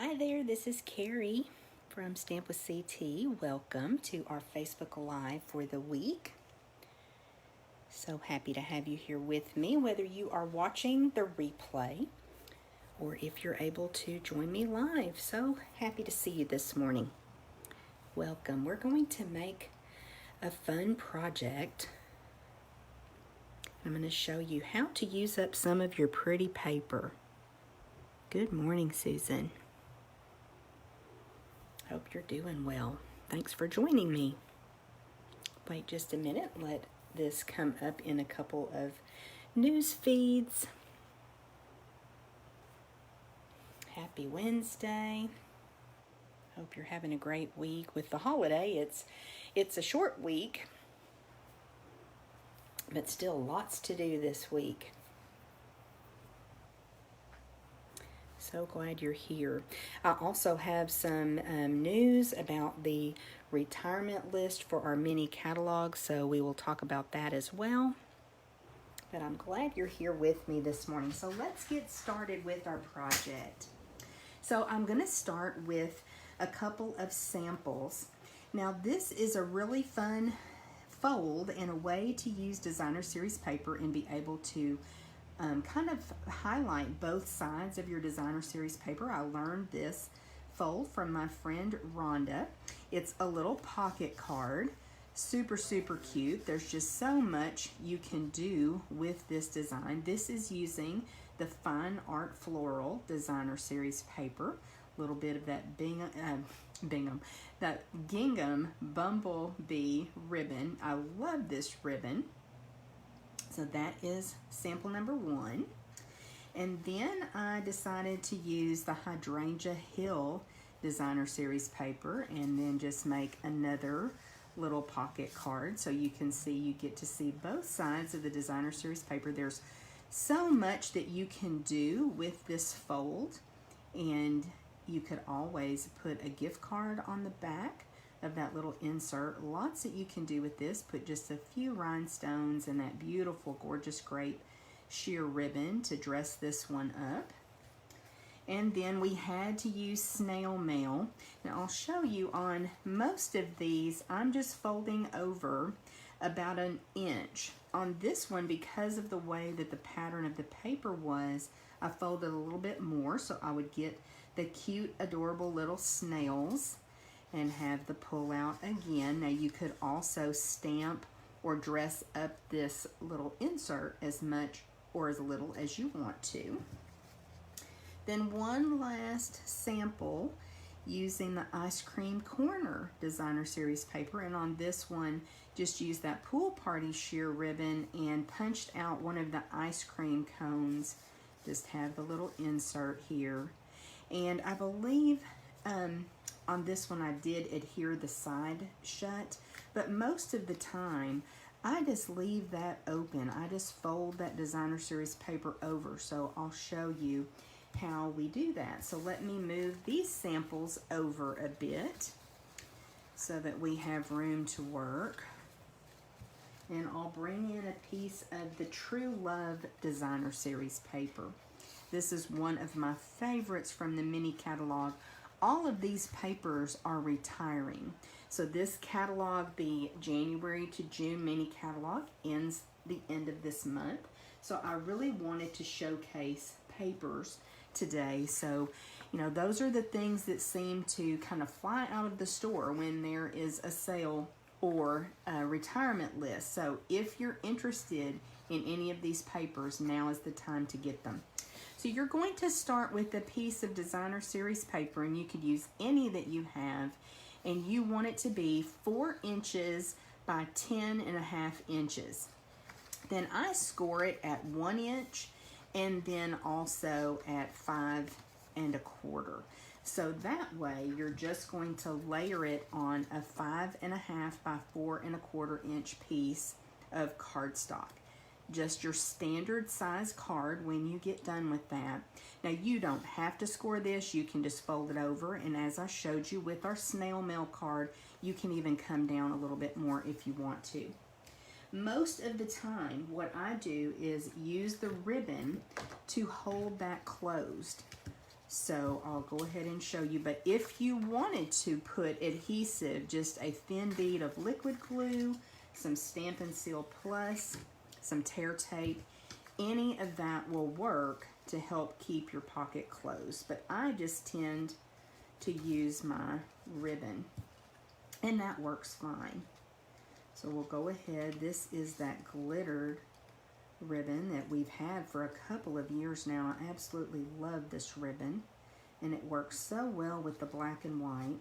Hi there, this is Carrie from Stamp with CT. Welcome to our Facebook Live for the week. So happy to have you here with me, whether you are watching the replay or if you're able to join me live. So happy to see you this morning. Welcome. We're going to make a fun project. I'm going to show you how to use up some of your pretty paper. Good morning, Susan. Hope you're doing well. Thanks for joining me. Wait just a minute. Let this come up in a couple of news feeds. Happy Wednesday. Hope you're having a great week with the holiday. It's a short week, but still lots to do this week. So glad you're here. I also have some news about the retirement list for our mini catalog, so we will talk about that as well. But I'm glad you're here with me this morning. So let's get started with our project. So I'm going to start with a couple of samples. Now this is a really fun fold and a way to use designer series paper and be able to kind of highlight both sides of your designer series paper. I learned this fold from my friend Rhonda. It's a little pocket card, super cute. There's just so much you can do with this design. This is using the Fine Art Floral designer series paper. A little bit of that gingham bumblebee ribbon. I love this ribbon. So that is sample number 1. And then I decided to use the Hydrangea Hill designer series paper and then just make another little pocket card so you can see, you get to see both sides of the designer series paper. There's so much that you can do with this fold, and you could always put a gift card on the back of that little insert. Lots that you can do with this. Put just a few rhinestones and that beautiful, gorgeous, great sheer ribbon to dress this one up. And then we had to use snail mail. Now I'll show you on most of these, I'm just folding over about an inch. On this one, because of the way that the pattern of the paper was, I folded a little bit more so I would get the cute, adorable little snails and have the pull out again. Now you could also stamp or dress up this little insert as much or as little as you want to. Then one last sample using the Ice Cream Corner designer series paper, and on this one just use that pool party sheer ribbon and punched out one of the ice cream cones. Just have the little insert here, and I believe on this one I did adhere the side shut, but most of the time I just leave that open. I just fold that designer series paper over, so I'll show you how we do that. So let me move these samples over a bit so that we have room to work. And I'll bring in a piece of the True Love designer series paper. This is one of my favorites from the mini catalog. All of these papers are retiring. So this catalog, the January to June mini catalog, ends the end of this month. So I really wanted to showcase papers today. So, you know, those are the things that seem to kind of fly out of the store when there is a sale or a retirement list. So if you're interested in any of these papers, now is the time to get them. So you're going to start with a piece of designer series paper, and you could use any that you have, and you want it to be 4 inches by 10.5 inches. Then I score it at 1 inch and then also at 5 1/4. So that way you're just going to layer it on a 5.5 by 4 1/4 inch piece of cardstock. Just your standard size card when you get done with that. Now you don't have to score this, you can just fold it over, and as I showed you with our snail mail card, you can even come down a little bit more if you want to. Most of the time, what I do is use the ribbon to hold that closed. So I'll go ahead and show you. But if you wanted to put adhesive, just a thin bead of liquid glue, some Stampin' Seal Plus, some tear tape, any of that will work to help keep your pocket closed. But I just tend to use my ribbon, and that works fine. So we'll go ahead. This is that glittered ribbon that we've had for a couple of years now. I absolutely love this ribbon, and it works so well with the black and white.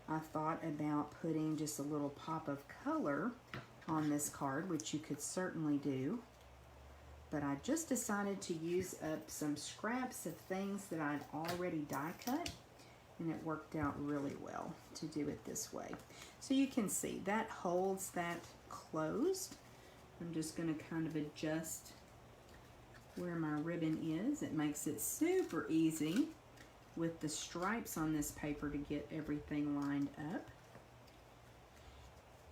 I thought about putting just a little pop of color on this card, which you could certainly do, but I just decided to use up some scraps of things that I'd already die cut, and it worked out really well to do it this way. So you can see that holds that closed. I'm just going to kind of adjust where my ribbon is. It makes it super easy with the stripes on this paper to get everything lined up.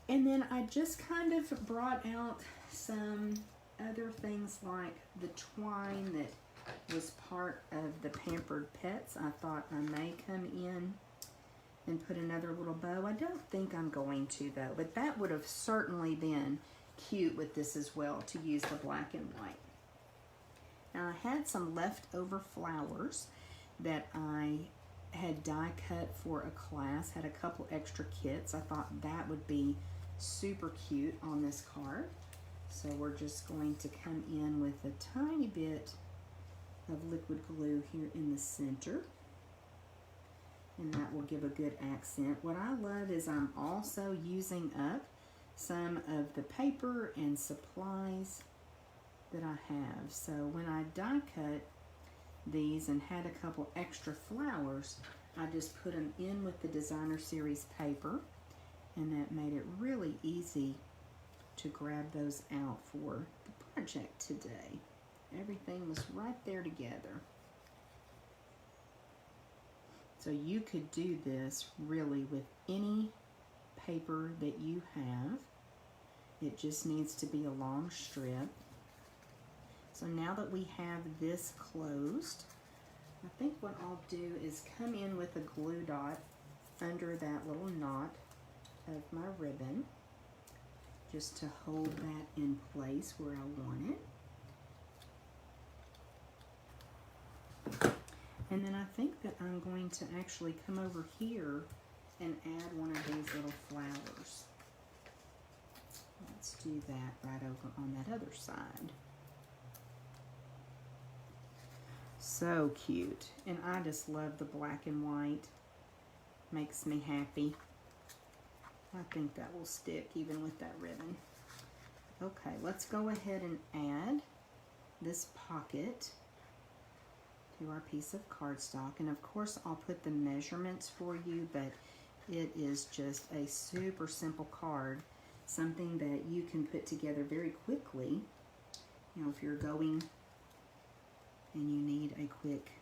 And then I just kind of brought out some other things like the twine that was part of the Pampered Pets. I thought I may come in and put another little bow. I don't think I'm going to though, but that would have certainly been cute with this as well, to use the black and white. Now I had some leftover flowers that I had die cut for a class, had a couple extra kits. I thought that would be super cute on this card. So we're just going to come in with a tiny bit of liquid glue here in the center, and that will give a good accent. What I love is I'm also using up some of the paper and supplies that I have. So when I die cut these and had a couple extra flowers, I just put them in with the Designer Series paper, and that made it really easy to grab those out for the project today. Everything was right there together. So you could do this really with any paper that you have. It just needs to be a long strip. So now that we have this closed, I think what I'll do is come in with a glue dot under that little knot of my ribbon, just to hold that in place where I want it. And then I think that I'm going to actually come over here and add one of these little flowers. Let's do that right over on that other side. So cute. And I just love the black and white. Makes me happy. I think that will stick even with that ribbon. Okay, let's go ahead and add this pocket to our piece of cardstock. And of course I'll put the measurements for you, but it is just a super simple card, something that you can put together very quickly. You know, if you're going and you need a quick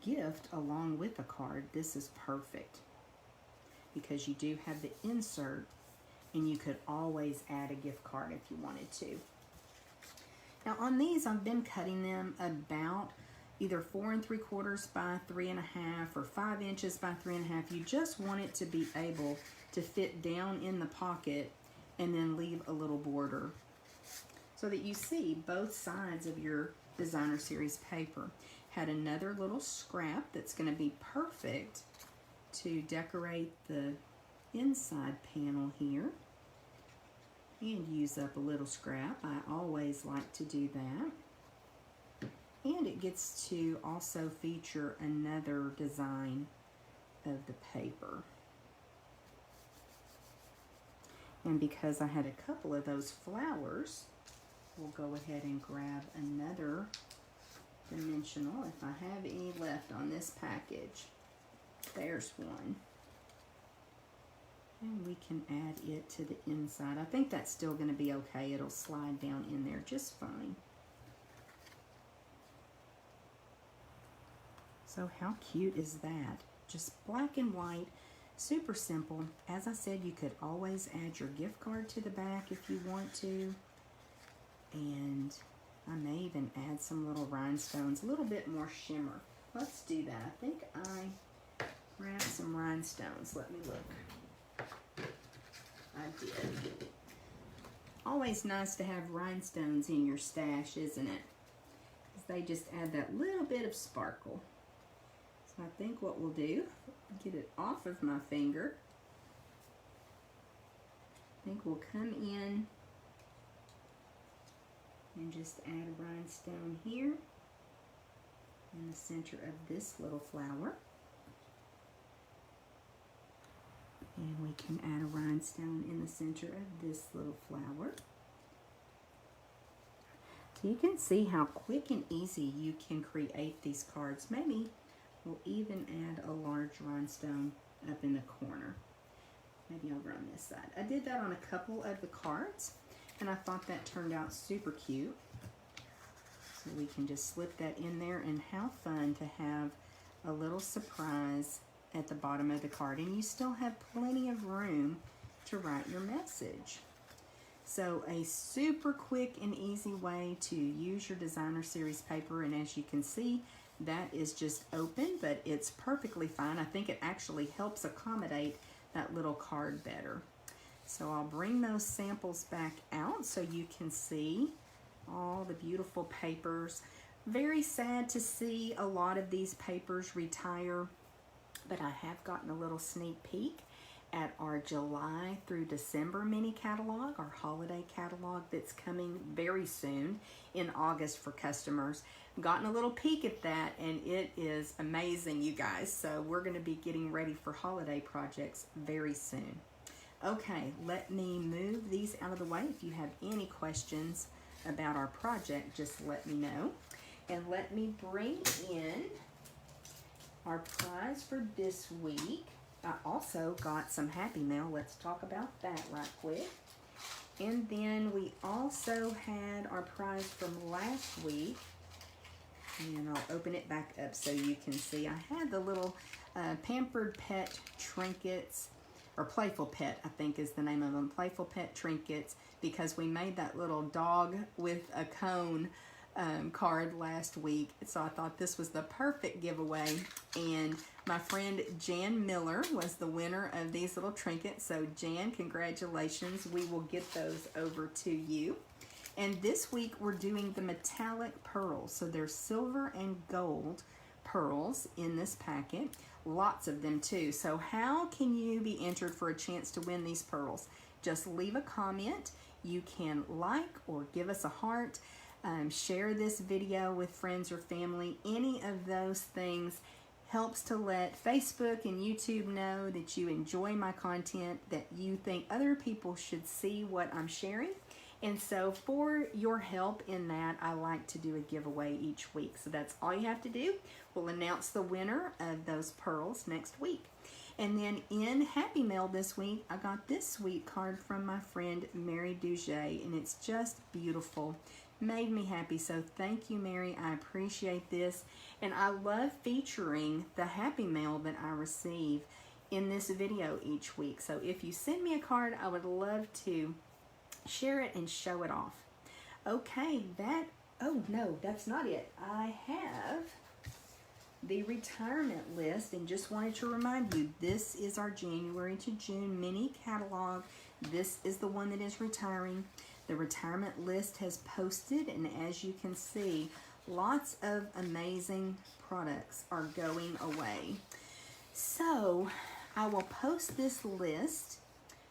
gift along with a card, this is perfect, because you do have the insert, and you could always add a gift card if you wanted to. Now on these, I've been cutting them about either 4 3/4 by 3 1/2 or 5 inches by 3 1/2. You just want it to be able to fit down in the pocket and then leave a little border so that you see both sides of your Designer Series paper. Had another little scrap that's going to be perfect to decorate the inside panel here, and use up a little scrap. I always like to do that. And it gets to also feature another design of the paper. And because I had a couple of those flowers, we'll go ahead and grab another dimensional, if I have any left on this package. There's one. And we can add it to the inside. I think that's still going to be okay. It'll slide down in there just fine. So how cute is that? Just black and white, super simple. As I said, you could always add your gift card to the back if you want to. And I may even add some little rhinestones, a little bit more shimmer. Let's do that. I think I grabbed some rhinestones. Let me look. I did. Always nice to have rhinestones in your stash, isn't it? Because they just add that little bit of sparkle. So I think what we'll do, get it off of my finger. I think we'll come in and just add a rhinestone here in the center of this little flower. And we can add a rhinestone in the center of this little flower. So you can see how quick and easy you can create these cards. Maybe we'll even add a large rhinestone up in the corner. Maybe over on this side. I did that on a couple of the cards, and I thought that turned out super cute. So we can just slip that in there, and how fun to have a little surprise at the bottom of the card, and you still have plenty of room to write your message. So a super quick and easy way to use your designer series paper, and as you can see, that is just open, but it's perfectly fine. I think it actually helps accommodate that little card better. So I'll bring those samples back out so you can see all the beautiful papers. Very sad to see a lot of these papers retire, but I have gotten a little sneak peek at our July through December mini catalog, our holiday catalog that's coming very soon in August for customers. Gotten a little peek at that, and it is amazing, you guys. So we're going to be getting ready for holiday projects very soon. Okay, let me move these out of the way. If you have any questions about our project, just let me know. And let me bring in our prize for this week. I also got some Happy Mail. Let's talk about that right quick. And then we also had our prize from last week. And I'll open it back up so you can see. I had the little Pampered Pet trinkets, or Playful Pet, I think is the name of them. Playful Pet trinkets, because we made that little dog with a cone card last week. So I thought this was the perfect giveaway. And my friend Jan Miller was the winner of these little trinkets. So Jan, congratulations. We will get those over to you. And this week we're doing the metallic pearls. So there's silver and gold pearls in this packet. Lots of them too. So how can you be entered for a chance to win these pearls? Just leave a comment. You can like or give us a heart. Share this video with friends or family. Any of those things helps to let Facebook and YouTube know that you enjoy my content, that you think other people should see what I'm sharing. And so for your help in that, I like to do a giveaway each week. So that's all you have to do. We'll announce the winner of those pearls next week. And then in Happy Mail this week, I got this sweet card from my friend Mary Duget, and it's just beautiful. Made me happy, so thank you, Mary. I appreciate this, and I love featuring the Happy Mail that I receive in this video each week. So if you send me a card, I would love to share it and show it off. Okay, oh no, that's not it. I have the retirement list, and just wanted to remind you, this is our January to June mini catalog. This is the one that is retiring. The retirement list has posted, and as you can see, lots of amazing products are going away. So I will post this list.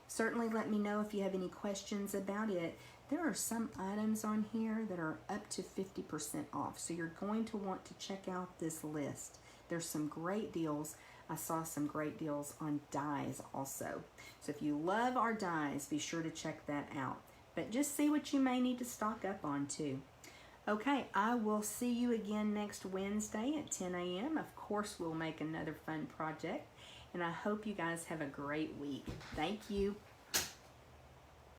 Certainly let me know if you have any questions about it. There are some items on here that are up to 50% off, so you're going to want to check out this list. There's some great deals. I saw some great deals on dies also. So if you love our dies, be sure to check that out. But just see what you may need to stock up on too. Okay, I will see you again next Wednesday at 10 a.m. Of course, we'll make another fun project. And I hope you guys have a great week. Thank you.